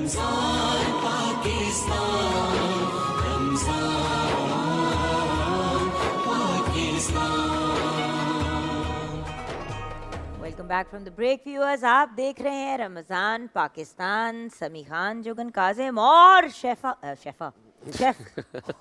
Welcome back from the break viewers. आप देख रहे हैं रमजान पाकिस्तान। समी खान, जुगन काजिम और शेफ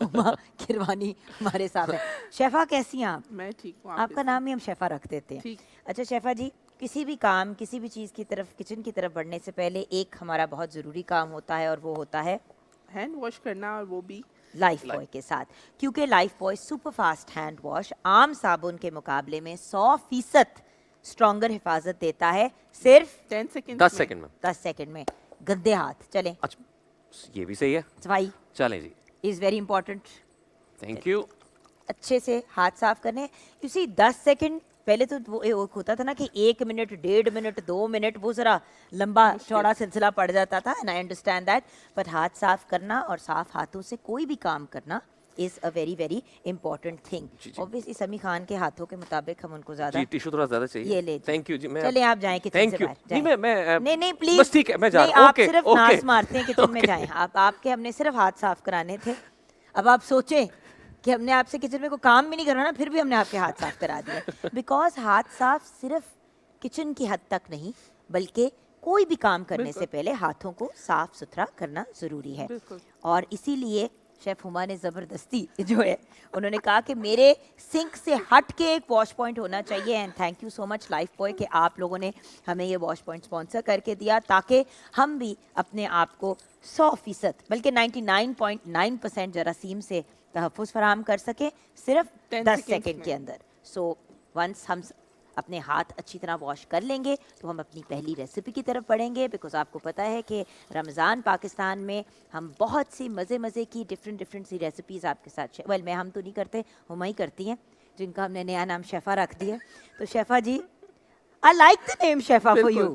हुमा किरवानी हमारे साथ है। शेफा कैसी हैं आप? मैं ठीक हूँ। आपका नाम ही हम शेफा रख देते हैं। ठीक। अच्छा शेफा जी, किसी भी काम, किसी भी चीज़ की तरफ, किचन की तरफ बढ़ने से पहले एक हमारा बहुत ज़रूरी काम होता है और वो होता है हैंड वॉश करना, और वो भी लाइफ बॉय के साथ। क्योंकि life boy super fast hand wash आम साबुन के मुकाबले में 100% स्ट्रॉन्गर हिफाजत देता है सिर्फ 10 सेकंड 10 सेकंड में। 10 सेकंड में। गंदे हाथ चलें, अच्छा, ये भी सही है। सफाई चलें जी, is very important. Thank you. अच्छे से हाथ साफ करने। यू सी 10 सेकंड पहले तो वो होता था ना कि 1 मिनट, 1.5 मिनट, 2 मिनट, वो ज़रा लंबा चौड़ा सिलसिला पड़ जाता था। And I understand that, but हाथ साफ करना और साफ हाथों से कोई भी काम करना is a very very important thing. Obviously समी खान के हाथों के मुताबिक हम उनको ज़्यादा जी टिश्यू थोड़ा ज़्यादा चाहिए। ये ले थैंक यू जी। मैं चलिए आप जाएं किचन से थैंक यू। बाहर नहीं जाएं। मैं नहीं प्लीज, बस ठीक है, मैं जा रहा हूं। आप ओके सिर्फ ओके नास मारते हैं किचन में जाएं। आपके हमने सिर्फ हाथ साफ कराने थे। अब आप सोचें कि हमने आपसे किचन में कोई काम भी नहीं कराना, फिर भी हमने आपके हाथ साफ करा दिए। बिकॉज हाथ साफ सिर्फ किचन की हद तक नहीं, बल्कि कोई भी काम करने से पहले हाथों को साफ सुथरा करना ज़रूरी है। और इसीलिए शेफ हुमा ने ज़बरदस्ती जो है उन्होंने कहा कि मेरे सिंक से हट के एक वॉश पॉइंट होना चाहिए। And thank you so much life boy कि आप लोगों ने हमें ये वॉश पॉइंट स्पॉन्सर करके दिया, ताकि हम भी अपने आप को 100% बल्कि 99.9% जरासीम से तहफ़्फ़ुज़ फराहम कर सकें सिर्फ 10 सेकेंड के अंदर। सो वंस हम अपने हाथ अच्छी तरह वॉश कर लेंगे तो हम अपनी पहली रेसिपी की तरफ बढ़ेंगे। बिकॉज आपको पता है कि रमज़ान पाकिस्तान में हम बहुत सी मज़े की डिफरेंट सी रेसिपीज़ आपके साथ मैं हम तो नहीं करते, हुमा ही करती हैं, जिनका हमने नया नाम शेफ़ा रख दिया। तो शेफ़ा जी, I like the name शेफ़ा for you.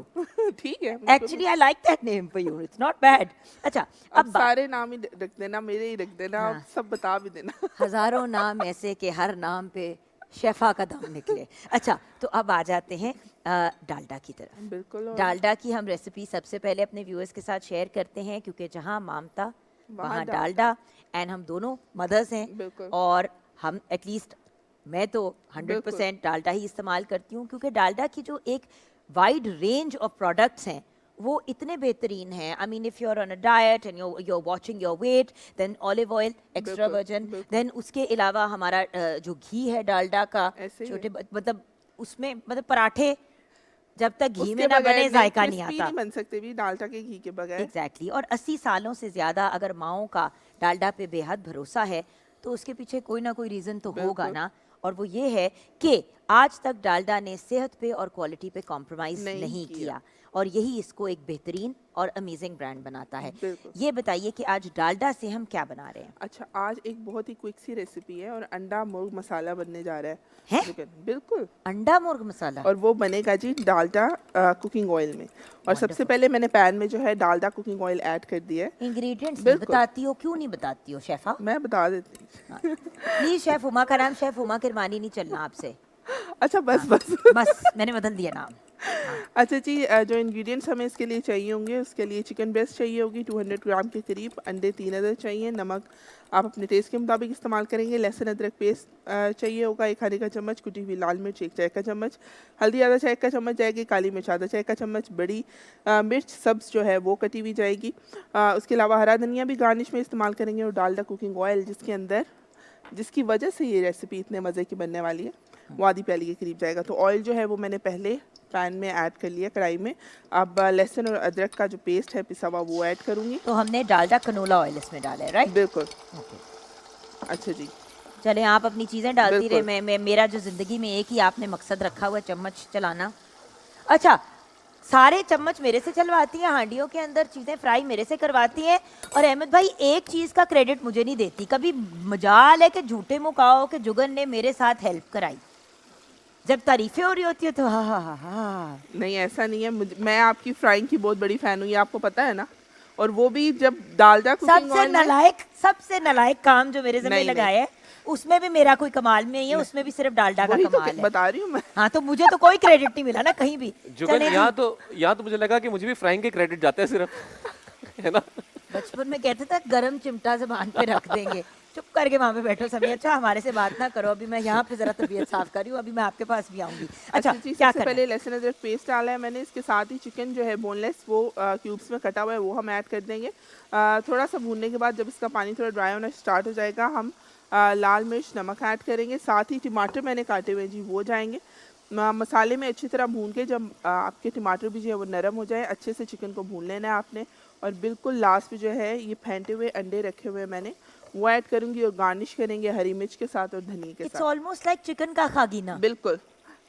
ठीक है। Actually I like that name for you. It's not bad. अच्छा, अब सारे नाम ही रख देना, मेरे ही रख देना। हाँ। अब सब बता भी देना। हज़ारों नाम ऐसे कि हर नाम पे शेफ़ा का दाम निकले। अच्छा, तो अब आ जाते हैं डालडा की तरफ। बिल्कुल। डालडा की हम रेसिपी सबसे पहले अपने व्यूअर्स के साथ शेयर करते हैं, क्योंकि जहां मामता वहां डालडा। एंड हम दोनों मदर्स हैं, और हम एटलीस्ट मैं तो 100% डालडा ही इस्तेमाल करती हूँ, क्योंकि डालडा की जो एक वाइड रेंज ऑफ प्रोडक्ट्स हैं वो इतने बेहतरीन हैं। I mean if you are on a diet and you are watching your weight, then olive oil extra virgin, then उसके अलावा हमारा जो घी है डालडा का, छोटे मतलब उसमें मतलब पराठे जब तक घी में ना बने जायका नहीं आता। नहीं बन सकते भी डालडा के घी के बगैर। एग्जैक्टली। और 80 सालों से ज़्यादा अगर माओं का डालडा पे बेहद भरोसा है तो उसके पीछे कोई ना कोई रीज़न तो होगा ना। और वो ये है कि आज तक डालडा ने सेहत पे और क्वालिटी पे कॉम्प्रोमाइज़ नहीं किया, और यही इसको एक बेहतरीन और अमेजिंग ब्रांड बनाता है। ये बताइए कि आज डालडा से हम क्या बना रहे हैं? अच्छा, आज एक बहुत ही क्विक सी रेसिपी है, और अंडा मुर्ग मसाला बनने जा रहा है। बिल्कुल, अंडा मुर्ग मसाला, और वो बनेगा जी डालडा कुकिंग ऑयल में। और सबसे पहले मैंने पैन में जो है डालडा कुकिंग ऑयल ऐड कर दिया है। इंग्रेडिएंट्स बताती हो, क्यों नहीं बताती हो शेफा? मैं बता देती हूँ। प्लीज शेफ हुमा का नाम शेफ हुमा किरमानी नहीं चलना आपसे। अच्छा बस बस मैंने बदल दिया नाम। अच्छा जी, जो इंग्रेडिएंट्स हमें इसके लिए चाहिए होंगे, उसके लिए चिकन ब्रेस्ट चाहिए होगी 200 ग्राम के करीब, अंडे 3 अदर चाहिए, नमक आप अपने टेस्ट के मुताबिक इस्तेमाल करेंगे, लहसुन अदरक पेस्ट चाहिए होगा 1 खाने का चम्मच, कुटी हुई लाल मिर्च 1 चाय का चम्मच, हल्दी आधा चाय का चम्मच जाएगी, काली मिर्च आधा चाय का चम्मच, बड़ी मिर्च सब्ज़ जो है वो कटी हुई जाएगी। उसके अलावा हरा धनिया भी गार्निश में इस्तेमाल करेंगे, और डालडा कुकिंग ऑयल जिसकी वजह से ये रेसिपी इतने मज़े की बनने वाली है, वो आधी प्याली के करीब जाएगा। तो ऑयल जो है वो मैंने पहले पैन में ऐड कर लिया, कढ़ाई में। अब लहसुन और अदरक का जो पेस्ट है पिसा हुआ वो ऐड करूँगी। तो हमने डालडा कनोला ऑयल इसमें डाला है, राइट? बिल्कुल। अच्छा जी, चलें आप अपनी चीज़ें डालती रहे। मैं मेरा जो ज़िंदगी में एक ही आपने मकसद रखा हुआ है, चम्मच चलाना। अच्छा, सारे चम्मच मेरे से चलवाती हैं, हांडियों के अंदर चीज़ें फ्राई मेरे से करवाती हैं, और अहमद भाई एक चीज़ का क्रेडिट मुझे नहीं देती। कभी मजाल है कि झूठे मुकाओ कि जुगन ने मेरे साथ हेल्प कराई, जब तारीफें हो रही होती है तो हा। नहीं ऐसा नहीं है, मैं आपकी फ्राइंग की बहुत बड़ी फ़ैन हूँ, ये आपको पता है ना। और वो भी जब डालडा कुकिंग ऑयल सबसे नालायक काम जो मेरे ज़िम्मे लगाया है, उसमें भी मेरा कोई कमाल नहीं है, उसमें भी सिर्फ डालडा का कमाल है। बता रही हूँ मैं। हाँ, तो मुझे तो कोई क्रेडिट नहीं मिला ना कहीं भी। यहाँ तो मुझे लगा कि मुझे भी फ्राइंग के क्रेडिट जाते हैं सिर्फ। है ना? बचपन में कहते थे गरम चिमटा से बांध के रख देंगे, चुप करके वहाँ पे बैठो सभी, अच्छा हमारे से बात ना करो, अभी मैं यहाँ पे जरा तबीयत साफ कर रही हूँ, अभी मैं आपके पास भी आऊंगी। अच्छा जी, क्या सबसे करना पहले है? लहसुन अदरक पेस्ट डाला है मैंने, इसके साथ ही चिकन जो है बोनलेस वो क्यूब्स में कटा हुआ है वो हम ऐड कर देंगे। थोड़ा सा भूनने के बाद जब इसका पानी थोड़ा ड्राई होना स्टार्ट हो जाएगा हम लाल मिर्च नमक ऐड करेंगे, साथ ही टमाटर मैंने काटे हुए हैं जी वो जाएंगे। मसाले में अच्छी तरह भून के जब आपके टमाटर भी जो है वो नरम हो जाए, अच्छे से चिकन को भून लेना है आपने। और बिल्कुल लास्ट पे जो है ये फेंटे हुए अंडे रखे हुए हैं मैंने, वो ऐड करूँगी और गार्निश करेंगे हरी मिर्च के साथ और धनिया के इट्स साथ। ऑलमोस्ट लाइक चिकन का खागीना। बिल्कुल,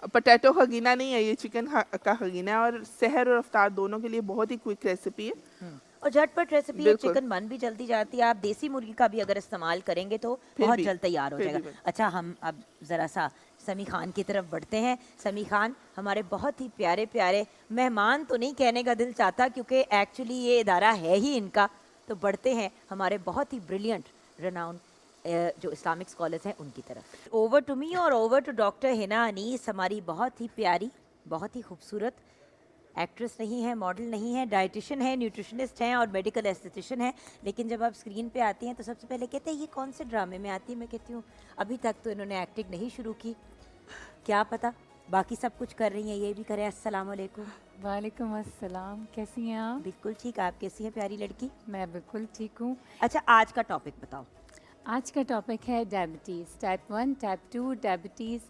पोटैटो खगीना नहीं है ये, चिकन का खगीना है और सहर और अफ्तार दोनों के लिए बहुत ही क्विक रेसिपी है। और झटपट रेसिपी है, बिल्कुल। चिकन बन भी जल्दी जाती है, आप देसी मुर्गी का भी अगर इस्तेमाल करेंगे तो फिर बहुत भी, जल्द तैयार हो फिर जाएगा। भी। अच्छा हम अब ज़रा सा समी खान की तरफ बढ़ते हैं। समी खान हमारे बहुत ही प्यारे प्यारे मेहमान, तो नहीं कहने का दिल चाहता क्योंकि एक्चुअली ये इदारा है ही इनका, तो बढ़ते हैं हमारे बहुत ही ब्रिलियंट रनाउंड जो इस्लामिक स्कॉलर्स हैं उनकी तरफ। ओवर टू मी और over to doctor Hina Anees, हमारी बहुत ही प्यारी, बहुत ही खूबसूरत एक्ट्रेस नहीं है, मॉडल नहीं है, डाइटिशियन है, न्यूट्रिशनिस्ट हैं और मेडिकल एस्थेटिशियन है। लेकिन जब आप स्क्रीन पे आती हैं तो सबसे पहले कहते हैं ये कौन से ड्रामे में आती है। मैं कहती हूँ अभी तक तो इन्होंने एक्टिंग नहीं शुरू की, क्या पता बाकी सब कुछ कर रही हैं, ये भी करें। अस्सलाम वालेकुम। वालेकुम अस्सलाम, कैसी हैं आप? बिल्कुल ठीक, आप कैसी हैं प्यारी लड़की? मैं बिल्कुल ठीक हूँ। अच्छा आज का टॉपिक बताओ। आज का टॉपिक है डायबिटीज़, टाइप 1, टाइप 2 डायबिटीज़।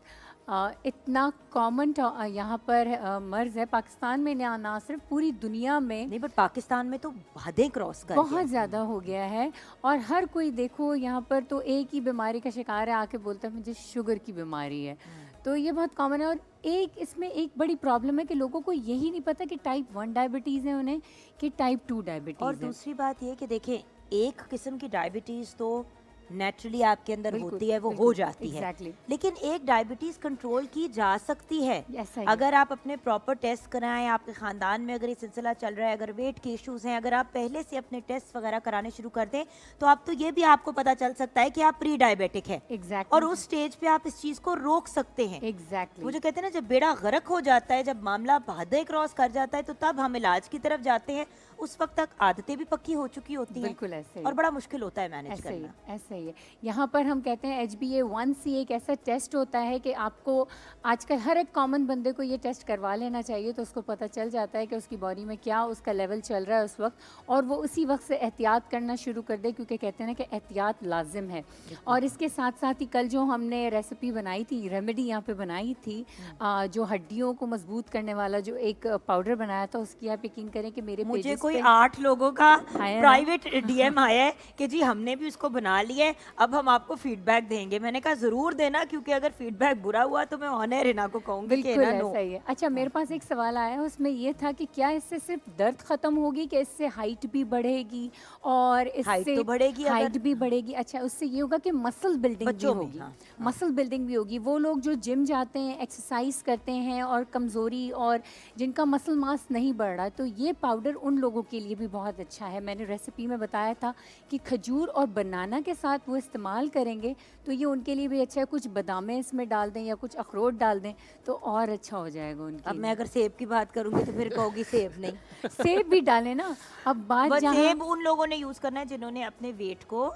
इतना कॉमन यहाँ पर मर्ज़ है पाकिस्तान में, ना सिर्फ पूरी दुनिया में नहीं बट पाकिस्तान में तो हदें क्रॉस कर बहुत ज़्यादा हो गया है। और हर कोई देखो यहाँ पर तो एक ही बीमारी का शिकार है, आके बोलता है मुझे शुगर की बीमारी है। तो ये बहुत कॉमन है। और एक इसमें एक बड़ी प्रॉब्लम है कि लोगों को यही नहीं पता कि टाइप 1 डायबिटीज़ है उन्हें कि टाइप 2 डायबिटीज़ और है। दूसरी बात ये कि देखें एक किस्म की डायबिटीज़ तो नेचुरली आपके अंदर बिल्कुल, होती है, वो हो बिल्कुल, जाती है, exactly। लेकिन एक डायबिटीज़ कंट्रोल की जा सकती है ऐसा ही है। अगर आप अपने प्रॉपर टेस्ट कराएं। आपके ख़ानदान में अगर ये सिलसिला चल रहा है, अगर वेट के इश्यूज़ हैं, अगर आप पहले से अपने टेस्ट वगैरह कराने शुरू कर दें तो आप तो ये भी आपको पता चल सकता है कि आप प्री डायबिटिक है एग्जैक्टली। और उस स्टेज पे आप इस चीज़ को रोक सकते हैं। एग्जैक्टली। वो जो कहते हैं ना जब बेड़ा गर्क हो जाता है, जब मामला हदें क्रॉस कर जाता है तो तब हम इलाज की तरफ जाते हैं। उस वक्त तक आदतें भी पक्की हो चुकी होती हैं, बिल्कुल ऐसे ही। और बड़ा मुश्किल होता है मैनेज ऐसा ही करना। ऐसा ही है। यहाँ पर हम कहते हैं HbA1c एक ऐसा टेस्ट होता है कि आपको आजकल हर एक कॉमन बंदे को ये टेस्ट करवा लेना चाहिए, तो उसको पता चल जाता है कि उसकी बॉडी में क्या उसका लेवल चल रहा है उस वक्त, और वो उसी वक्त से एहतियात करना शुरू कर दे, क्योंकि कहते हैं ना कि एहतियात लाजिम है। और इसके साथ साथ ही कल जो हमने रेसिपी बनाई थी, रेमेडी यहाँ पे बनाई थी, जो हड्डियों को मजबूत करने वाला जो एक पाउडर बनाया था, उसकी आप यकीन करें कि मेरे मुझे pages कोई पे 8 लोगों का आया ना? प्राइवेट डीएम आया है कि जी हमने भी उसको बना लिया है, अब हम आपको फीडबैक देंगे। मैंने कहा जरूर देना, क्योंकि अगर फीडबैक बुरा हुआ तो मैं ऑनर हिना को कहूंगी कि बिल्कुल हिना नो। ऐसा ही है। अच्छा मेरे पास एक सवाल आया है, उसमें ये था कि क्या इससे सिर्फ दर्द खत्म होगी कि इससे हाइट भी बढ़ेगी और हाइट इससे तो बढ़ेगी, हाइट अगर भी बढ़ेगी। अच्छा उससे ये होगा कि मसल बिल्डिंग भी बच्चों में, होगी। हाँ, मसल बिल्डिंग भी होगी। वो लोग जो जिम जाते हैं, एक्सरसाइज करते हैं और कमज़ोरी और जिनका मसल मास नहीं बढ़ रहा, तो ये पाउडर उन लोगों के लिए भी बहुत अच्छा है। मैंने रेसिपी में बताया था कि खजूर और बनाना के साथ वो इस्तेमाल करेंगे तो ये उनके लिए भी अच्छा है। कुछ बादामें इसमें डाल दें या कुछ अखरोट डाल दें तो और अच्छा हो जाएगा उनके अब लिए। मैं अगर सेब की बात करूंगी तो फिर कहोगी सेब नहीं। सेब भी डालें ना। अब बात बस जहाँ सेब उन लोगों ने यूज करना है जिन्होंने अपने वेट को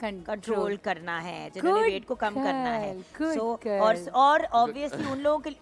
कंट्रोल करना है, जिन्होंने Good वेट को कम करना है। girl, good सो girl। और ऑब्वियसली उन लोगों के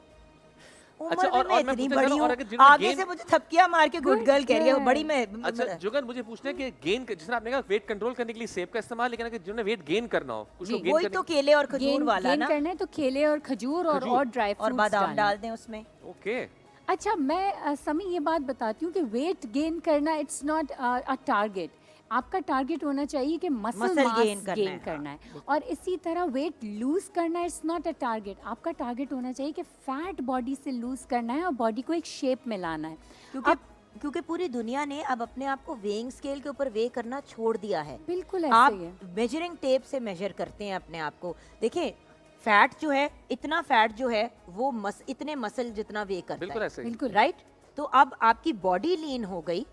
उम्र अच्छा, में और मैं मैं इतनी पूछना बड़ी चाह रहा हूँ, हूँ, और अगर जिन्होंने आगे gain- से मुझे थपकियां मार के गुड Good गर्ल कह रही है, वो girl। बड़ी मैं अच्छा जुगन, मुझे पूछना है कि गेन, जिसने आपने कहा वेट कंट्रोल करने के लिए सेब का इस्तेमाल, लेकिन अगर जिन्होंने वेट गेन करना हो, कुछ लोग गेन वही करने तो केले और खजूर गेन वाला गेन ना, करना है तो केले और खजूर और ड्राई और फ्रूट्स बादाम डाल दें उसमें। ओके। अच्छा मैं समी ये बात बताती हूँ कि वेट गेन करना इट्स नॉट अ टारगेट। आपका टारगेट होना चाहिए कि मसल Muscle मास gain करना गेन है, करना है। और इसी तरह वेट लूज करना इट्स नॉट अ टारगेट। आपका टारगेट होना चाहिए कि फैट बॉडी से लूज करना है और बॉडी को एक शेप में लाना है। क्योंकि पूरी दुनिया ने अब अपने आप को वेइंग स्केल के ऊपर वे करना छोड़ दिया है। बिल्कुल ऐसे आप ही है। मेजरिंग टेप से मेजर करते हैं अपने आप को। देखिए फैट जो है, इतना फैट जो है वो इतने मसल जितना वे करता बिल्कुल है, ऐसे ही। बिल्कुल राइट। तो अब आपकी बॉडी लीन हो गई,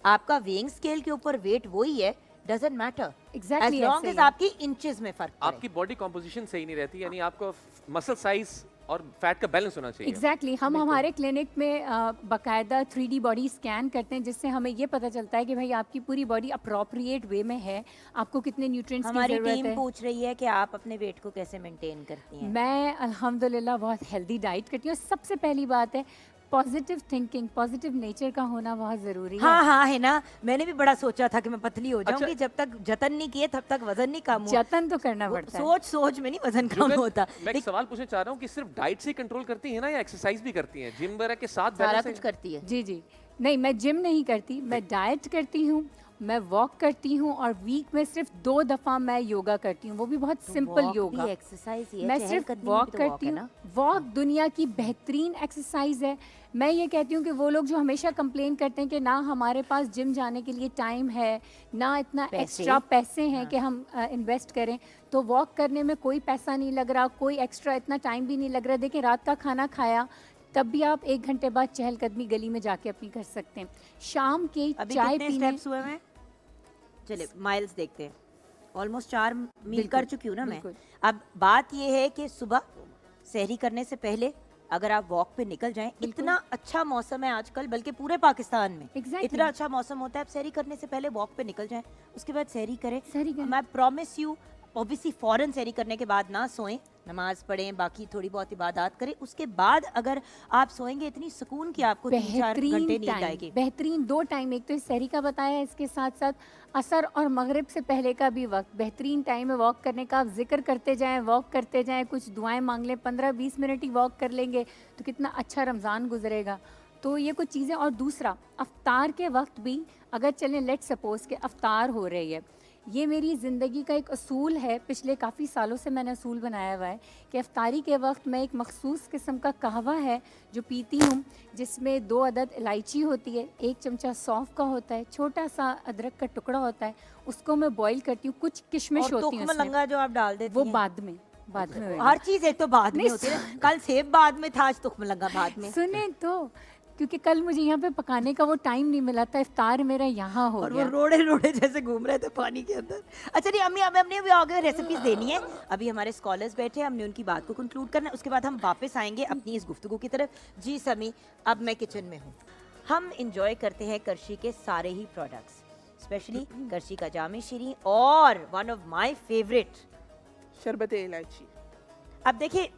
आपका वेइंग स्केल के ऊपर वेट वही है, doesn't matter Exactly as long ऐसे एज ही है। आपकी इंचेस में फर्क पड़े। आपकी बॉडी कॉम्पोजिशन सही नहीं रहती, यानी आपको मसल साइज और फैट का बैलेंस होना चाहिए। एग्जैक्टली हम हमारे क्लिनिक में बाकायदा 3D बॉडी स्कैन करते हैं, जिससे हमें ये पता चलता है कि भाई आपकी पूरी बॉडी अप्रोप्रिएट वे में है, आपको कितने न्यूट्रिएंट्स की हमारी ज़रूरत टीम है। पूछ रही है कि आप अपने वेट को कैसे मेंटेन करती हैं? मैं अल्हम्दुलिल्लाह बहुत हेल्दी डाइट करती हूँ। सबसे पहली बात है पॉजिटिव थिंकिंग, पॉजिटिव नेचर का होना बहुत ज़रूरी है। हाँ हाँ है ना, मैंने भी बड़ा सोचा था कि मैं पतली हो जाऊंगी। अच्छा। जब तक जतन नहीं किए तब तक वजन नहीं कम हुआ। जतन तो करना वो पड़ता है। सोच सोच में नहीं वजन कम जुगल, होता। मैं एक सवाल पूछना चाह रहा हूँ कि सिर्फ डाइट से कंट्रोल करती है ना, या एक्सरसाइज भी करती हैं? जिम वगैरह के साथ सारा बैलेंस कुछ करती है। जी जी, नहीं मैं जिम नहीं करती, मैं डाइट करती हूँ, मैं वॉक करती हूँ, और वीक में सिर्फ 2 दफ़ा मैं योगा करती हूँ, वो भी बहुत सिंपल योगा। एक्सरसाइज ही है, मैं चहल सिर्फ कदमी में वॉक भी तो करती है हूँ। ना। वॉक दुनिया की बेहतरीन एक्सरसाइज है। मैं ये कहती हूँ कि वो लोग जो हमेशा कंप्लेन करते हैं कि ना हमारे पास जिम जाने के लिए टाइम है, ना इतना पैसे। एक्स्ट्रा पैसे हैं हाँ। कि हम इन्वेस्ट करें, तो वॉक करने में कोई पैसा नहीं लग रहा, कोई एक्स्ट्रा इतना टाइम भी नहीं लग रहा। देखिए रात का खाना खाया तब भी आप 1 घंटे बाद चहलकदमी गली में जाके अपनी कर सकते हैं। शाम के अभी चाय कितने पीने स्टेप्स हुए हैं? चलिए माइल्स देखते हैं। ऑलमोस्ट 4 मील बिल्कुल, कर चुकी हूँ ना मैं। बिल्कुल। अब बात ये है कि सुबह सहरी करने से पहले अगर आप वॉक पे निकल जाएं, बिल्कुल। इतना अच्छा मौसम है आजकल, बल्कि पूरे पाकिस्तान में Exactly। इतना अच्छा मौसम होता है। आप सहरी करने से पहले वॉक पे निकल जाएं, उसके बाद सहरी करें। सहरी करें। मैं प्रॉमिस यू, ऑब्वियसली फौरन सहरी करने के बाद ना सोएं, नमाज पढ़ें, बाकी थोड़ी बहुत इबादत करें। उसके बाद अगर आप सोएंगे, इतनी सुकून की आपको 3-4 घंटे बेहतरीन नींद आएगी। टाइम, बेहतरीन 2 टाइम, एक तो सहरी का बताया, इसके साथ साथ असर और मगरिब से पहले का भी वक्त बेहतरीन टाइम है वॉक करने का। आप जिक्र करते जाएं, वॉक करते जाएं, कुछ दुआएं मांग लें, 15-20 मिनट ही वॉक कर लेंगे तो कितना अच्छा रमज़ान गुजरेगा। तो ये कुछ चीज़ें। और दूसरा, अफ्तार के वक्त भी अगर चलें, लेट सपोज के अफ्तार हो रही है, ये मेरी ज़िंदगी का एक असूल है, पिछले काफ़ी सालों से मैंने असूल बनाया हुआ है कि अफ्तारी के वक्त मैं एक मखसूस किस्म का कहवा है जो पीती हूँ, जिसमें 2 अदद इलायची होती है, 1 चमचा सौंफ का होता है, छोटा सा अदरक का टुकड़ा होता है, उसको मैं बॉईल करती हूँ, कुछ किशमिश और होती है तुख्म उसमें, लंगा जो आप डाल देती वो हैं। बाद में होएगा। हर चीज एक तो बाद में नहीं, होती है। कल सेब बाद में था, आज तुख्म लगा बाद में। सुने तो, क्योंकि कल मुझे यहाँ पे पकाने का वो टाइम नहीं मिला था, इफ्तार मेरा यहाँ हो और वो गया। रोड़े रोड़े जैसे घूम रहे थे पानी के अंदर। अच्छा नहीं अम्मी, हमें अपने भी आगे रेसिपीज देनी है। अभी हमारे स्कॉलर्स बैठे हैं, हमने उनकी बात को कंक्लूड करना है, उसके बाद हम वापस आएंगे अपनी इस गुफ्तगू की तरफ। जी समी, अब मैं किचन में हूँ। हम इंजॉय करते हैं करशी के सारे ही प्रोडक्ट्स, स्पेशली करशी का जामे शीरी और वन ऑफ माय फेवरेट शरबत इलायची। अब देखिए,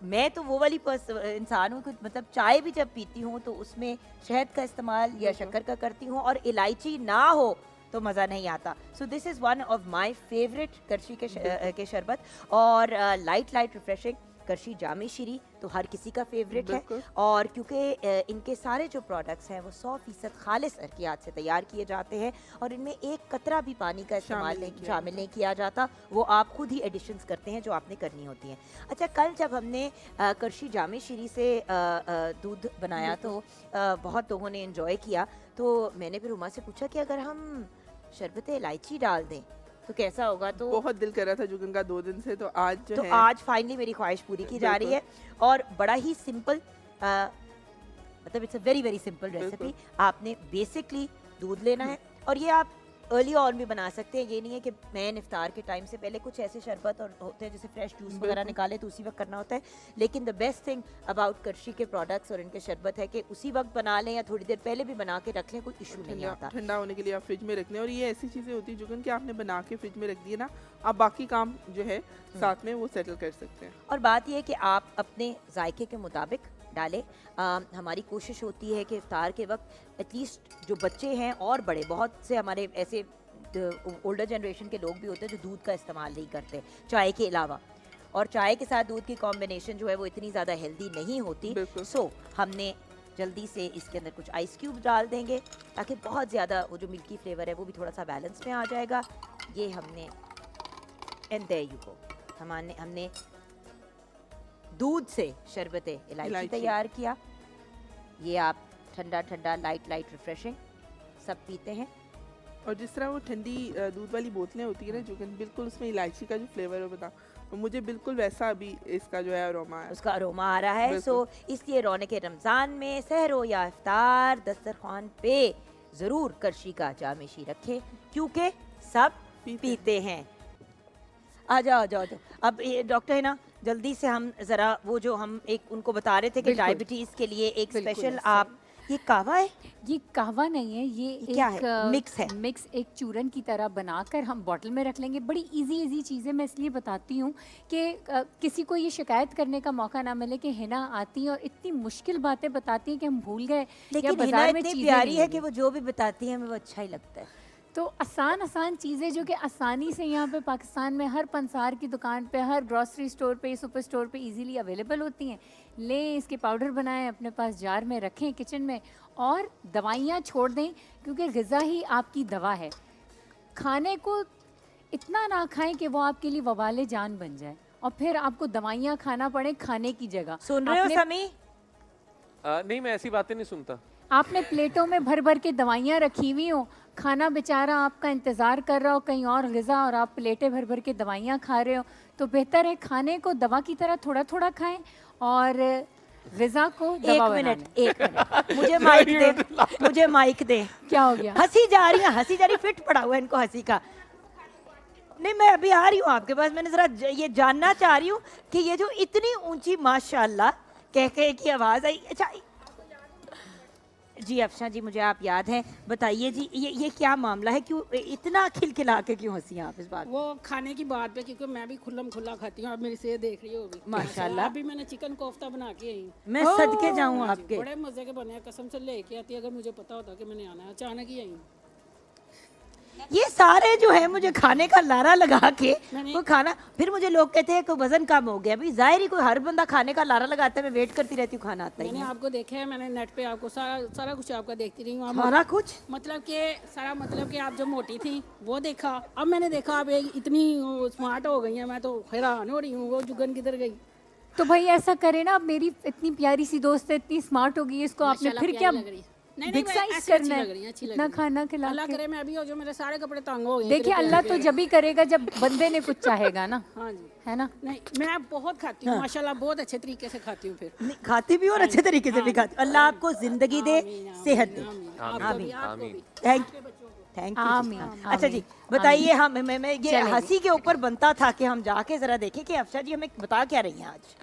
मैं तो वो वाली इंसान हूँ कि मतलब चाय भी जब पीती हूँ तो उसमें शहद का इस्तेमाल या शक्कर का करती हूँ, और इलायची ना हो तो मज़ा नहीं आता। So this is one of my favourite करशी के शरबत। और लाइट रिफ्रेशिंग करशी जामे शीरी तो हर किसी का फेवरेट है। बिल्कुल। और क्योंकि इनके सारे जो प्रोडक्ट्स हैं वो 100% खालिस अर्कियात से तैयार किए जाते हैं, और इनमें एक कतरा भी पानी का इस्तेमाल शामिल नहीं किया जाता। वो आप खुद ही एडिशंस करते हैं जो आपने करनी होती हैं। अच्छा, कल जब हमने करशी जामे शीरी से दूध बनाया तो बहुत लोगों ने इन्जॉय किया। तो मैंने फिर उमा से पूछा कि अगर हम शरबत इलायची डाल दें तो कैसा होगा। तो बहुत दिल कर रहा था जुगन का 2 दिन से, तो आज जो तो है आज फाइनली मेरी ख्वाहिश पूरी की जा रही है। और बड़ा ही सिंपल, मतलब it's a very very simple recipe. आपने बेसिकली दूध लेना है, और ये आप अर्ली ऑन भी बना सकते हैं। ये नहीं है कि मैं इफ्तार के टाइम से पहले, कुछ ऐसे शरबत और होते हैं जैसे फ्रेश जूस वगैरह निकाले तो उसी वक्त करना होता है। लेकिन द बेस्ट थिंग अबाउट करशी के प्रोडक्ट्स और इनके शरबत है कि उसी वक्त बना लें या थोड़ी देर पहले भी बना के रख लें, कोई इशू नहीं आता। ठंडा होने के लिए आप फ्रिज में रखने, और ये ऐसी चीज़ें होती है जुगन कि आपने बना के फ्रिज में रख दिए ना, आप बाकी काम जो है साथ में वो सेटल कर सकते हैं। और बात यह है कि आप अपने जायके के मुताबिक डालें। हमारी कोशिश होती है कि इफ्तार के वक्त एटलीस्ट जो बच्चे हैं और बड़े, बहुत से हमारे ऐसे ओल्डर जनरेशन के लोग भी होते हैं जो दूध का इस्तेमाल नहीं करते चाय के अलावा, और चाय के साथ दूध की कॉम्बिनेशन जो है वो इतनी ज़्यादा हेल्दी नहीं होती। बिल्कुल। सो हमने जल्दी से इसके अंदर कुछ आइस क्यूब डाल देंगे ताकि बहुत ज़्यादा वो जो मिल्की फ्लेवर है वो भी थोड़ा सा बैलेंस में आ जाएगा। ये हमने, एंड देयर यू गो, हमने दूध से शरबत इलायची तैयार किया। ये आप ठंडा ठंडा लाइट रिफ्रेशिंग सब पीते हैं। और जिस तरह वो ठंडी दूध वाली बोतलें होती है ना जुगन, बिल्कुल उसमें इलायची का जो फ्लेवर है बता, तो मुझे बिल्कुल वैसा अभी इसका जो है अरोमा है, उसका अरोमा आ रहा है। सो इसलिए रौनक रमज़ान में सहरो या इफ्तार दस्तरखान पे ज़रूर करशी का जामे शी रखें, क्योंकि सब पीते हैं। आ जाओ। अब ये डॉक्टर है ना, जल्दी से हम ज़रा वो जो हम एक उनको बता रहे थे कि बिल्कुल। डायबिटीज़ के लिए एक बिल्कुल स्पेशल ऐसा आप, ये कहवा है? ये कहवा नहीं है, ये क्या एक है? मिक्स है। मिक्स एक चूरन की तरह बनाकर हम बॉटल में रख लेंगे। बड़ी इजी चीज़ें मैं इसलिए बताती हूँ कि किसी को ये शिकायत करने का मौका ना मिले कि हिना आती हैं और इतनी मुश्किल बातें बताती हैं कि हम भूल गए या लेकिन हिना बाजार में इतनी चीज़ें प्यारी नहीं है मिली। कि वो जो भी बताती है हमें वो अच्छा ही लगता है। तो आसान चीज़ें जो कि आसानी से यहाँ पे पाकिस्तान में हर पंसार की दुकान पे, हर ग्रॉसरी स्टोर पे, सुपर स्टोर पे इजीली अवेलेबल होती हैं। लें, इसके पाउडर बनाएं, अपने पास जार में रखें किचन में, और दवाइयाँ छोड़ दें क्योंकि ग़िज़ा ही आपकी दवा है। खाने को इतना ना खाएं कि वो आपके लिए वबाले जान बन जाए और फिर आपको दवाइयाँ खाना पड़े खाने की जगह। सुन रहे हो आपने- समी? नहीं, मैं ऐसी बातें नहीं सुनता। आपने प्लेटों में भर भर के दवाइयाँ रखी हुई हो, खाना बेचारा आपका इंतज़ार कर रहा हो कहीं और ग़िज़ा, और आप प्लेटें भर भर के दवाइयाँ खा रहे हो। तो बेहतर है खाने को दवा की तरह थोड़ा थोड़ा खाएं और ग़िज़ा को एक दवा बना मिनट, लें। एक मिनट, मुझे माइक दे, मुझे माइक दे। क्या हो गया? हंसी जा रही है, हंसी जा रही, फिट पड़ा हुआ है इनको हंसी का। नहीं, मैं अभी आ रही हूँ आपके पास, मैंने जरा ये जानना चाह रही हूँ कि ये जो इतनी ऊंची माशाल्लाह कह की आवाज़ आई, अच्छा जी अफशा जी, मुझे आप याद हैं, बताइए जी ये क्या मामला है, क्यों इतना खिलखिला के क्यों हंसी आप इस बात? वो खाने की बात पे, क्योंकि मैं भी खुल्लम खुल्ला खाती हूँ। आप मेरी सेहत देख रही होगी माशाल्लाह। अभी मैंने चिकन कोफ्ता बना के आई हूँ। मैं सदके जाऊँ हाँ जी, आपके। बड़े मजे के बने हैं, कसम से लेके आती। अगर मुझे पता होता कि मैंने आना है, अचानक ही आई हूँ। ये सारे जो है मुझे खाने का लारा लगा के मैंने- वो खाना, फिर मुझे लोग कहते हैं कि वजन कम हो गया। भाई जाहिर ही कोई हर बंदा खाने का लारा लगाता है, मैं वेट करती रहती हूँ, खाना आता ही मैंने नहीं। आपको देखा है, मैंने नेट पे आपको सारा कुछ आपका देखती रही हूँ। आप सारा कुछ मतलब कि आप जो मोटी थी वो देखा, अब मैंने देखा आप इतनी स्मार्ट हो गई हैं। मैं तो हैरान हो रही हूँ, वो जुगन किधर गई? तो भाई ऐसा करें ना, अब मेरी इतनी प्यारी सी दोस्त है, इतनी स्मार्ट हो गई है, इसको आपने माशाल्लाह फिर प्यारी क्या लग रही है। नहीं, बिग मैं साइज ऐसी करना अच्छी लग रही है? हैं, अच्छी लग इतना रही हैं। खाना खिला अल्लाह के। करे मैं अभी हो जो मेरे सारे कपड़े तंग हो गए हैं देखिए, तेरे अल्लाह प्यार तो के। जब भी करेगा जब बंदे ने कुछ चाहेगा ना, हाँ जी। है ना? नहीं, मैं बहुत खाती हूँ माशाल्लाह, बहुत अच्छे तरीके से खाती हूँ। फिर नहीं, खाती भी और अच्छे तरीके से भी खाती। अल्लाह आपको जिंदगी दे, सेहत दे। आमीन, आमीन। Thank thank you. आमीन, अच्छा जी, आमीन, बताइए, हम मैं ये चलें जी। हंसी के ऊपर बनता था कि हम जाके जरा देखें कि अफशा जी हमें बता क्या रही हैं आज।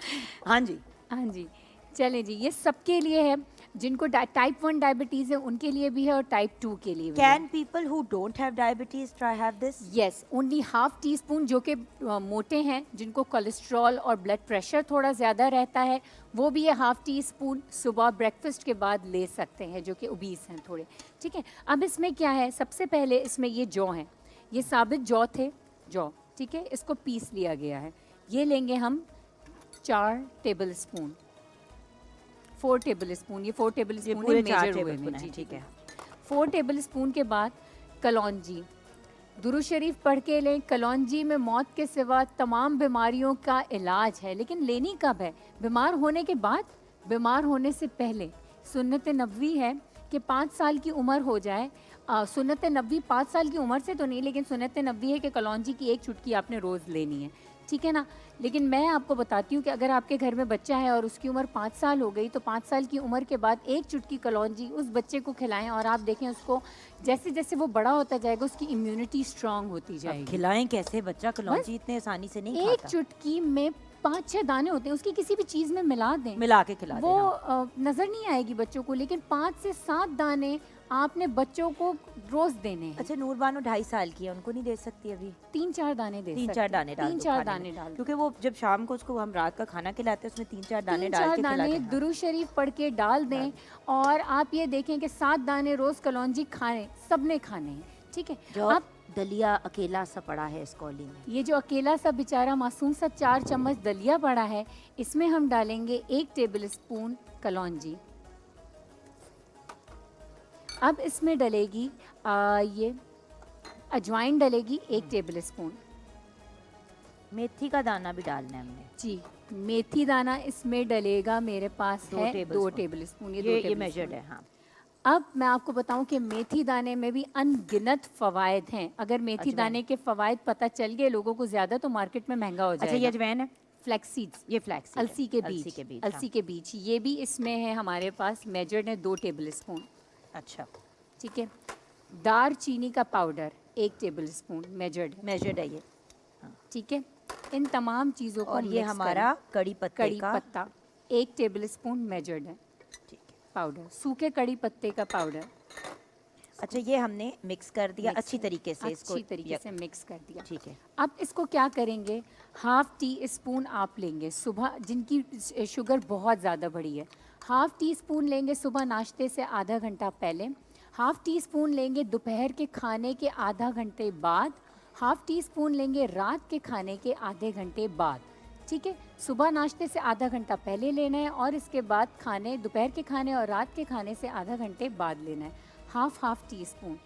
हाँ जी, हाँ जी, चलें जी। ये सबके लिए है, जिनको टाइप 1 डायबिटीज़ है उनके लिए भी है और टाइप 2 के लिए भी है। Can people who don't have diabetes try have this? Yes, only half tea spoon, जो कि मोटे हैं, जिनको कोलेस्ट्रॉल और ब्लड प्रेशर थोड़ा ज़्यादा रहता है, वो भी ये हाफ टी स्पून सुबह ब्रेकफास्ट के बाद ले सकते हैं, जो कि ओबीस हैं थोड़े। ठीक है, अब इसमें क्या है, सबसे पहले इसमें ये जौ हैं, ये साबित जौ थे, जौ, ठीक है, इसको पीस लिया गया है। ये लेंगे हम 4 टेबल स्पून, 4 टेबल स्पून, ये 4 टेबल ये स्पून पूरे 4 मेजर हुए टेबल हैं स्पून जी, हैं, ठीक है। 4 टेबल स्पून के बाद कलौंजी, दुरूद शरीफ पढ़ के लें। कलौंजी में मौत के सिवा तमाम बीमारियों का इलाज है, लेकिन लेनी कब है? बीमार होने के बाद, बीमार होने से पहले। सुन्नत नबवी है कि 5 साल की उम्र हो जाए, सुन्नत नबवी 5 साल की उम्र से तो नहीं, लेकिन सुन्नत नबवी है कि कलौंजी की एक चुटकी आपने रोज़ लेनी है, ठीक है ना? लेकिन मैं आपको बताती हूँ कि अगर आपके घर में बच्चा है और उसकी उम्र 5 साल हो गई, तो 5 साल की उम्र के बाद एक चुटकी कलौंजी उस बच्चे को खिलाएं, और आप देखें उसको जैसे जैसे वो बड़ा होता जाएगा उसकी इम्यूनिटी स्ट्रांग होती अब जाएगी। खिलाएं कैसे? बच्चा कलौंजी इतने आसानी से नहीं एक खाता। चुटकी में 5-6 दाने होते हैं, उसकी किसी भी चीज़ में मिला दें, मिला के खिला वो देना। नज़र नहीं आएगी बच्चों को, लेकिन 5 से 7 दाने आपने बच्चों को रोज़ देने हैं। अच्छा, नूर बानो 2.5 साल की है, उनको नहीं दे सकती अभी? 3-4 दाने दे 3-4 सकते दाने हैं। डाल दो 3-4 खाने दाने में। डाल दो। क्योंकि वो जब शाम को उसको हम रात का खाना खिलाते हैं उसमें 3-4 दाने डाल 3-4 के खिला दाने देना। दुरूद शरीफ पढ़ के डाल दें, और आप ये देखें कि 7 दाने रोज़ कलौंजी खाएं, सबने खाने हैं, ठीक है? जो आप दलिया अकेला सा पड़ा है इस कॉली में, ये जो अकेला सा बेचारा मासूम सा 4 चम्मच दलिया पड़ा है, इसमें हम डालेंगे 1 टेबल स्पून कलौंजी। अब इसमें डलेगी ये अजवाइन डलेगी 1 टेबल स्पून। मेथी का दाना भी डालना है हमने। जी, मेथी दाना इसमें डलेगा, मेरे पास 2 है टेबल 2 स्पून। Table spoon. ये 2 ये टेबल मेजर्ड स्पून है, हाँ। अब मैं आपको बताऊं कि मेथी दाने में भी अनगिनत फ़वाइद हैं। अगर मेथी अजवाइन। दाने के फ़वाइद पता चल गए लोगों को ज़्यादा, तो मार्केट में महंगा हो अच्छा, जाएगा। ये अजवाइन है, फ्लैक्स सीड्स, ये फ्लैक्स अलसी के बीज, अलसी के बीज, अलसी के बीज, ये भी इसमें है हमारे पास, मेजर्ड है 2 टेबल स्पून, हाँ। अच्छा, ठीक है? दार चीनी का पाउडर 1 टेबल स्पून, मेजर्ड है, मेजर्ड है ये। ठीक है? इन तमाम चीज़ों को और ये mix हमारा करें। कड़ी पत्ते कड़ी का पत्ता 1 टेबलस्पून मेजर्ड है ठीक है। पाउडर, सूखे कड़ी पत्ते का पाउडर अच्छा, ये हमने मिक्स कर दिया अच्छी तरीके से इसको। अच्छी तरीके से मिक्स कर दिया। ठीक है। अब इसको क्या करेंगे, हाफ टी स्पून आप लेंगे सुबह, जिनकी शुगर बहुत ज़्यादा बढ़ी है, हाफ टी स्पून लेंगे सुबह नाश्ते से आधा घंटा पहले, हाफ टी स्पून लेंगे दोपहर के खाने के आधा घंटे बाद, हाफ टी स्पून लेंगे रात के खाने के आधे घंटे बाद। ठीक है, सुबह नाश्ते से आधा घंटा पहले लेना है और इसके बाद खाने, दोपहर के खाने और रात के खाने से आधा घंटे बाद लेना है, हाफ टी स्पून।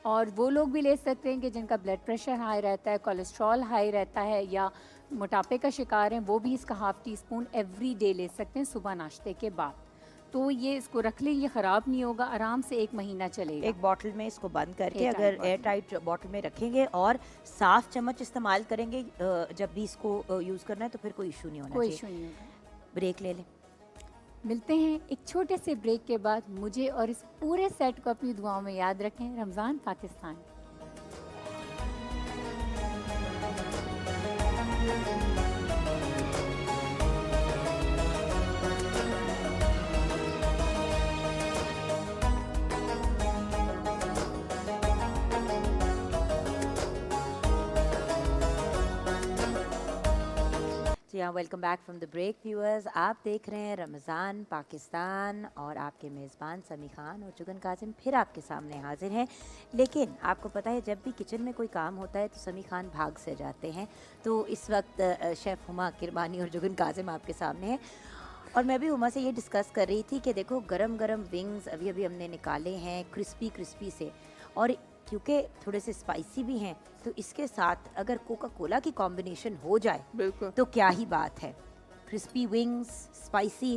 और वो लोग भी ले सकते हैं कि जिनका ब्लड प्रेशर हाई रहता है, कोलेस्ट्रॉल हाई रहता है या मोटापे का शिकार हैं, वो भी इसका half tea spoon every day ले सकते हैं सुबह नाश्ते के बाद। तो ये इसको रख लें, ये ख़राब नहीं होगा, आराम से 1 महीना चलेगा। एक बॉटल में इसको बंद करके Air tight अगर bottle एयर टाइट बॉटल में रखेंगे और साफ चम्मच इस्तेमाल करेंगे जब भी इसको यूज़ करना है, तो फिर कोई इशू नहीं होना कोई चाहिए। इशू नहीं होगा। ब्रेक ले लें। मिलते हैं एक छोटे से ब्रेक के बाद। मुझे और इस पूरे सेट को अपनी दुआओं में याद रखें। रमज़ान पाकिस्तान। जी हाँ, welcome back from the break viewers. आप देख रहे हैं रमज़ान पाकिस्तान और आपके मेज़बान समी खान और जुगन कासिम फिर आपके सामने हाजिर हैं। लेकिन आपको पता है, जब भी किचन में कोई काम होता है तो समी खान भाग से जाते हैं। तो इस वक्त शेफ़ हुमा किरमानी और जुगन कासिम आपके सामने हैं और मैं भी हुमा से ये डिस्कस कर रही थी कि देखो, गरम गरम विंग्स अभी अभी हमने निकाले हैं क्रिस्पी से, और क्योंकि थोड़े से स्पाइसी भी हैं, तो इसके साथ अगर कोका कोला की कॉम्बिनेशन हो जाए बिल्कुल। तो क्या ही बात है। क्रिस्पी विंग्स, स्पाइसी,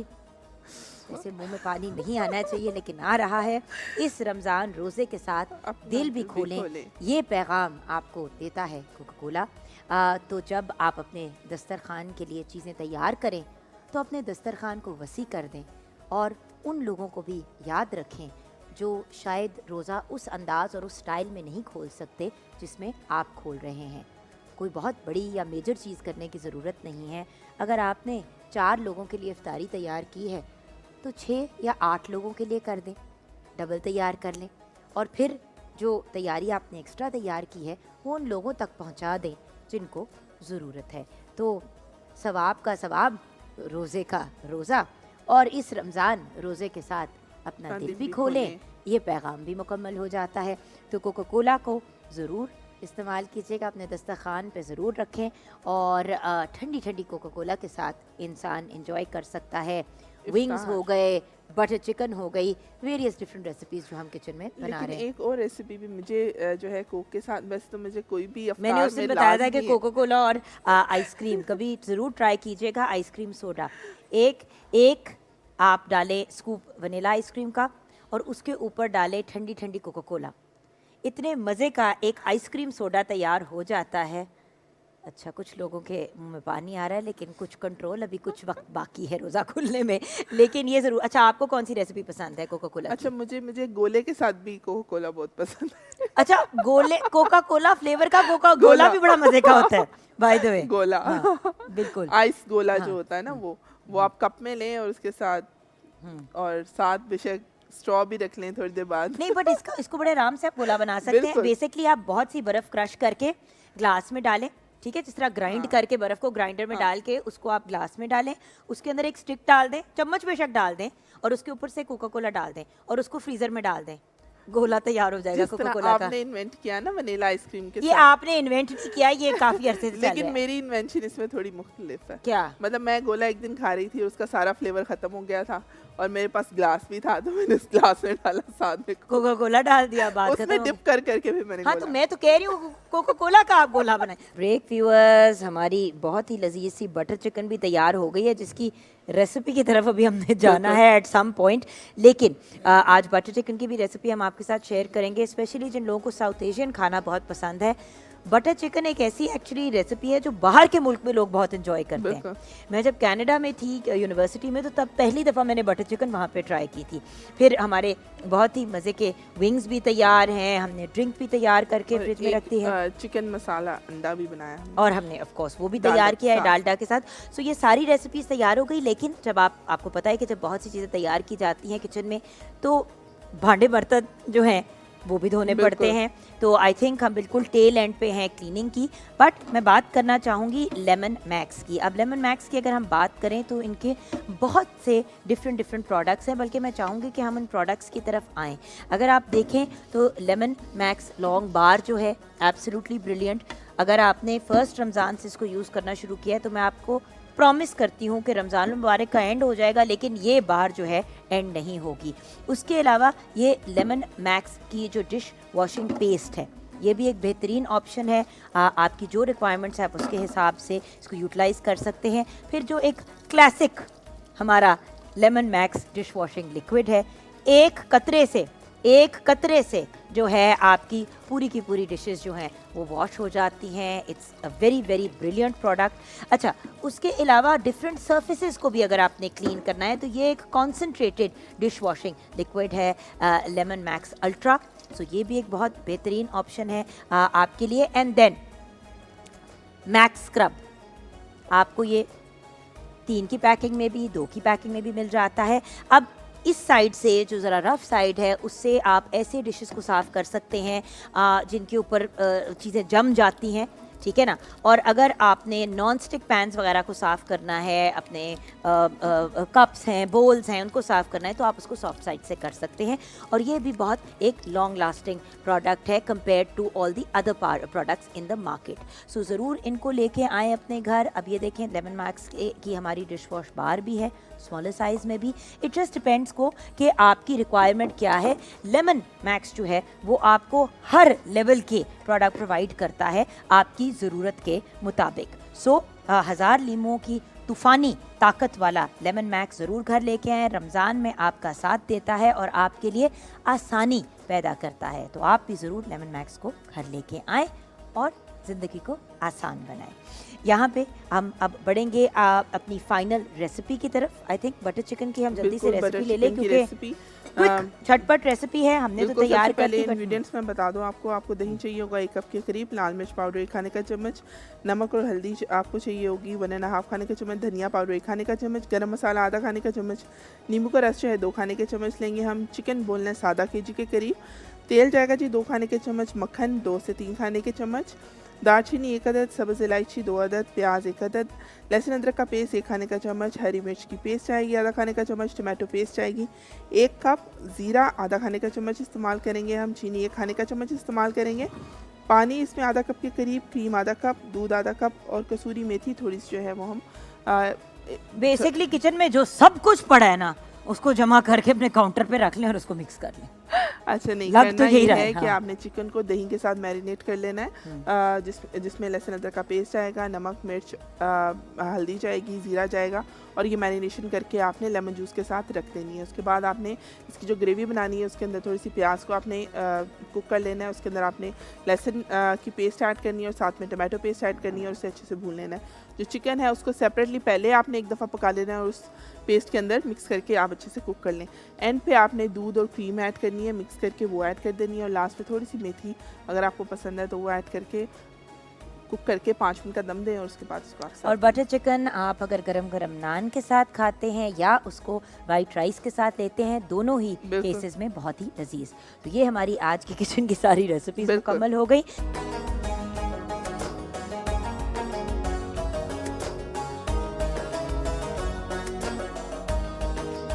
जैसे मुंह में पानी नहीं आना चाहिए लेकिन आ रहा है। इस रमज़ान रोज़े के साथ अपना दिल भी दिल भी खोलें, खोलें। ये पैगाम आपको देता है कोका कोला। तो जब आप अपने दस्तरखान के लिए चीज़ें तैयार करें तो अपने दस्तरखान को वसी कर दें और उन लोगों को भी याद रखें जो शायद रोज़ा उस अंदाज़ और उस स्टाइल में नहीं खोल सकते जिसमें आप खोल रहे हैं। कोई बहुत बड़ी या मेजर चीज़ करने की ज़रूरत नहीं है। अगर आपने 4 लोगों के लिए इफ्तारी तैयार की है तो 6 या 8 लोगों के लिए कर दें, डबल तैयार कर लें और फिर जो तैयारी आपने एक्स्ट्रा तैयार की है वो उन लोगों तक पहुंचा दें जिनको ज़रूरत है। तो सवाब का सवाब, रोज़े का रोज़ा, और इस रमज़ान रोज़े के साथ अपना दिल भी खोलें, ये पैगाम भी मुकम्मल हो जाता है। तो कोका कोला को ज़रूर इस्तेमाल कीजिएगा, अपने दस्तरखान पे ज़रूर रखें और ठंडी ठंडी कोका कोला के साथ इंसान एंजॉय कर सकता है। विंग्स हो गए, बटर चिकन हो गई, वेरियस डिफरेंट रेसिपीज़ जो हम किचन में बना लेकिन रहे हैं। एक और रेसिपी भी मुझे जो है कोक के साथ, वैसे तो मुझे कोई भी मैंने अफ्तार उस दिन में बताया था लाज़मी कि है। कोका कोला और आइसक्रीम कभी ज़रूर ट्राई कीजिएगा। आइसक्रीम सोडा एक आप डालें स्कूप वनीला आइसक्रीम का और उसके ऊपर डालें ठंडी ठंडी कोका कोला। इतने मज़े का एक आइसक्रीम सोडा तैयार हो जाता है। अच्छा, कुछ लोगों के मुंह में पानी आ रहा है, लेकिन कुछ कंट्रोल, अभी कुछ वक्त बाकी है रोज़ा खुलने में, लेकिन ये ज़रूर। अच्छा, आपको कौन सी रेसिपी पसंद है कोका कोला? अच्छा, मुझे गोले के साथ भी कोका कोला बहुत पसंद है। अच्छा, गोले कोका कोला फ्लेवर का कोका गोला भी बड़ा मज़े का होता है बाय द वे। गोला बिल्कुल। आइस गोला हाँ। जो होता है ना, वो आप कप में लें और उसके साथ और साथ बेशक स्ट्रॉ भी रख लें थोड़ी देर बाद। नहीं, बट इसको बड़े आराम से आप गोला बना सकते हैं। बिल्कुल। बेसिकली आप बहुत सी बर्फ़ क्रश करके ग्लास में डालें, ठीक है, जिस तरह ग्राइंड करके बर्फ़ को ग्राइंडर में डाल के उसको आप ग्लास में डालें, उसके अंदर एक स्टिक डाल दें, चम्मच बेशक डाल दें, और उसके ऊपर से कोका कोला डाल दें और उसको फ्रीज़र में डाल दें। गोला तैयार हो जाएगा जिस कोका तरह कोला का। आपने इन्वेंट किया ना वनीला आइसक्रीम के ये साथ, आपने इन्वेंट नहीं किया, ये काफ़ी अरसे से चल लेकिन रहा है। मेरी इन्वेंशन इसमें थोड़ी मुख्तलिफ है। क्या? मतलब मैं गोला एक दिन खा रही थी और उसका सारा फ्लेवर खत्म हो गया था और मेरे पास ग्लास भी था, तो मैंने उस ग्लास में डाला, साथ में कोका कोला डाल दिया, बात उसमें खत्म हो डिप कर करके भी मैंने हाँ, तो गोला। मैं तो कह रही हूँ कोका कोला का आप गोला बनाएं। ब्रेक व्यूअर्स, हमारी बहुत ही लजीज सी बटर चिकन भी तैयार हो गई है, जिसकी रेसिपी की तरफ अभी हमने जाना है एट सम पॉइंट। लेकिन आज बटर चिकन की भी रेसिपी हम आपके साथ शेयर करेंगे, स्पेशली जिन लोगों को साउथ एशियन खाना बहुत पसंद है। बटर चिकन एक ऐसी एक्चुअली रेसिपी है जो बाहर के मुल्क में लोग बहुत एंजॉय करते हैं। बिल्कुल। मैं जब कनाडा में थी यूनिवर्सिटी में, तो तब पहली दफ़ा मैंने बटर बटर चिकन वहाँ पे ट्राई की थी। फिर हमारे बहुत ही मज़े के विंग्स भी तैयार हैं, हमने ड्रिंक भी तैयार करके फ्रिज में रख दी है, चिकन मसाला अंडा भी बनाया हमने। और हमने ऑफ कोर्स वो भी डालडा तैयार के किया है साथ। डालडा के साथ। सो ये सारी रेसिपीज़ तैयार हो गई, लेकिन जब आपको पता है कि जब बहुत सी चीज़ें तैयार की जाती हैं किचन में तो भांडे बर्तन जो हैं वो भी धोने पड़ते हैं। तो आई थिंक हम बिल्कुल टेल एंड पे हैं क्लीनिंग की। बट मैं बात करना चाहूँगी लेमन मैक्स की। अब लेमन मैक्स की अगर हम बात करें तो इनके बहुत से डिफरेंट प्रोडक्ट्स हैं, बल्कि मैं चाहूँगी कि हम इन प्रोडक्ट्स की तरफ आएँ। अगर आप देखें तो लेमन मैक्स लॉन्ग बार जो है एब्सोल्युटली ब्रिलियंट। अगर आपने फर्स्ट रमज़ान से इसको यूज़ करना शुरू किया है तो मैं आपको प्रॉमिस करती हूँ कि रमज़ान मुबारक का एंड हो जाएगा, लेकिन ये बार जो है एंड नहीं होगी। उसके अलावा ये लेमन मैक्स की जो डिश वॉशिंग पेस्ट है ये भी एक बेहतरीन ऑप्शन है। आपकी जो रिक्वायरमेंट्स है आप उसके हिसाब से इसको यूटिलाइज़ कर सकते हैं। फिर जो एक क्लासिक हमारा lemon max dish washing liquid है, एक कतरे से जो है आपकी पूरी की पूरी डिशेस जो हैं वो वॉश हो जाती हैं। It's a very brilliant product. अच्छा, उसके अलावा डिफरेंट सर्फेसेस को भी अगर आपने क्लीन करना है तो ये एक कॉन्सेंट्रेटेड डिश वॉशिंग लिक्विड है लेमन मैक्स अल्ट्रा। सो ये भी एक बहुत बेहतरीन ऑप्शन है आपके लिए। एंड देन मैक्स स्क्रब, आपको ये 3 की पैकिंग में भी 2 की पैकिंग में भी मिल जाता है। अब इस साइड से जो ज़रा रफ़ साइड है उससे आप ऐसे डिशेस को साफ़ कर सकते हैं जिनके ऊपर चीज़ें जम जाती हैं, ठीक है ना। और अगर आपने नॉन स्टिक पैन्स वगैरह को साफ़ करना है, अपने कप्स हैं, बोल्स हैं, उनको साफ़ करना है तो आप उसको सॉफ्ट साइड से कर सकते हैं। और ये भी बहुत एक लॉन्ग लास्टिंग प्रोडक्ट है compare to all the other products in the market. सो ज़रूर इनको लेके आएँ अपने घर। अब ये देखें लेमन मैक्स की हमारी डिश वॉश बार भी है, स्मॉलर साइज़ में भी। इट जस्ट डिपेंड्स को कि आपकी रिक्वायरमेंट क्या है। लेमन मैक्स जो है वो आपको हर लेवल के प्रोडक्ट प्रोवाइड करता है आपकी ज़रूरत के मुताबिक। सो 1000 लीमों की तूफ़ानी ताकत वाला लेमन मैक्स ज़रूर घर लेके आएँ। रमज़ान में आपका साथ देता है और आपके लिए आसानी पैदा करता है। तो आप भी ज़रूर लेमन मैक्स को घर लेके आएँ और ज़िंदगी को आसान बनाएं। यहाँ पे हम अब बढ़ेंगे अपनी फाइनल रेसिपी की तरफ। आई थिंक बटर चिकन की हम जल्दी से रेसिपी ले लें क्योंकि झटपट रेसिपी है, हमने तो तैयार कर ली। इंग्रेडिएंट्स मैं बता दूं आपको दही चाहिए होगा 1 कप के करीब, लाल मिर्च पाउडर 1 खाने का चम्मच, नमक और हल्दी आपको चाहिए होगी 1.5 खाने का चम्मच, धनिया पाउडर 1 खाने का चम्मच, गरम मसाला आधा खाने का चम्मच, नींबू का रस जो है 2 खाने के चम्मच लेंगे हम। चिकन बोलना है आधा kg के करीब। तेल जाएगा जी 2 खाने के चम्मच, मक्खन 2 से 3 खाने के चम्मच, दालचीनी 1 अदद, सब्ज़ इलायची 2 अदद, प्याज 1 अदद, लहसुन अदरक का पेस्ट 1 खाने का चम्मच, हरी मिर्च की पेस्ट आएगी आधा खाने का चम्मच, टमाटो पेस्ट आएगी 1 कप, ज़ीरा आधा खाने का चम्मच इस्तेमाल करेंगे हम, चीनी 1 खाने का चम्मच इस्तेमाल करेंगे, पानी इसमें आधा कप के करीब, क्रीम आधा कप, दूध आधा कप और कसूरी मेथी थोड़ी सी जो है वो हम बेसिकली किचन में जो सब कुछ पड़ा है ना उसको जमा करके अपने काउंटर पे रख लें और उसको मिक्स कर लें। अच्छा, नहीं लग करना तो यही ये रहा है है, कि हाँ। आपने चिकन को दही के साथ मैरिनेट कर लेना है, जिसमें लहसुन अदरक का पेस्ट आएगा, नमक मिर्च हल्दी जाएगी, ज़ीरा जाएगा और ये मैरिनेशन करके आपने लेमन जूस के साथ रख देनी है। उसके बाद आपने इसकी जो ग्रेवी बनानी है उसके अंदर थोड़ी सी प्याज को आपने कुक कर लेना है। उसके अंदर आपने लहसुन की पेस्ट ऐड करनी है और साथ में टमाटो पेस्ट ऐड करनी है और उसे अच्छे से भून लेना है। जो चिकन है उसको सेपरेटली पहले आपने एक दफ़ा पका लेना है और उस पेस्ट के अंदर मिक्स करके आप अच्छे से कुक कर लें। एंड पे आपने दूध और क्रीम ऐड करनी है, मिक्स करके वो ऐड कर देनी है और लास्ट में थोड़ी सी मेथी अगर आपको पसंद है तो वो ऐड करके कुक करके 5 मिनट का दम दें और उसके बाद उसको आप और बटर चिकन आप अगर गरम गरम नान के साथ खाते हैं या उसको वाइट राइस के साथ लेते हैं, दोनों ही केसेस में बहुत ही लजीज। तो ये हमारी आज की किचन की सारी रेसिपीज मुकम्मल हो गई।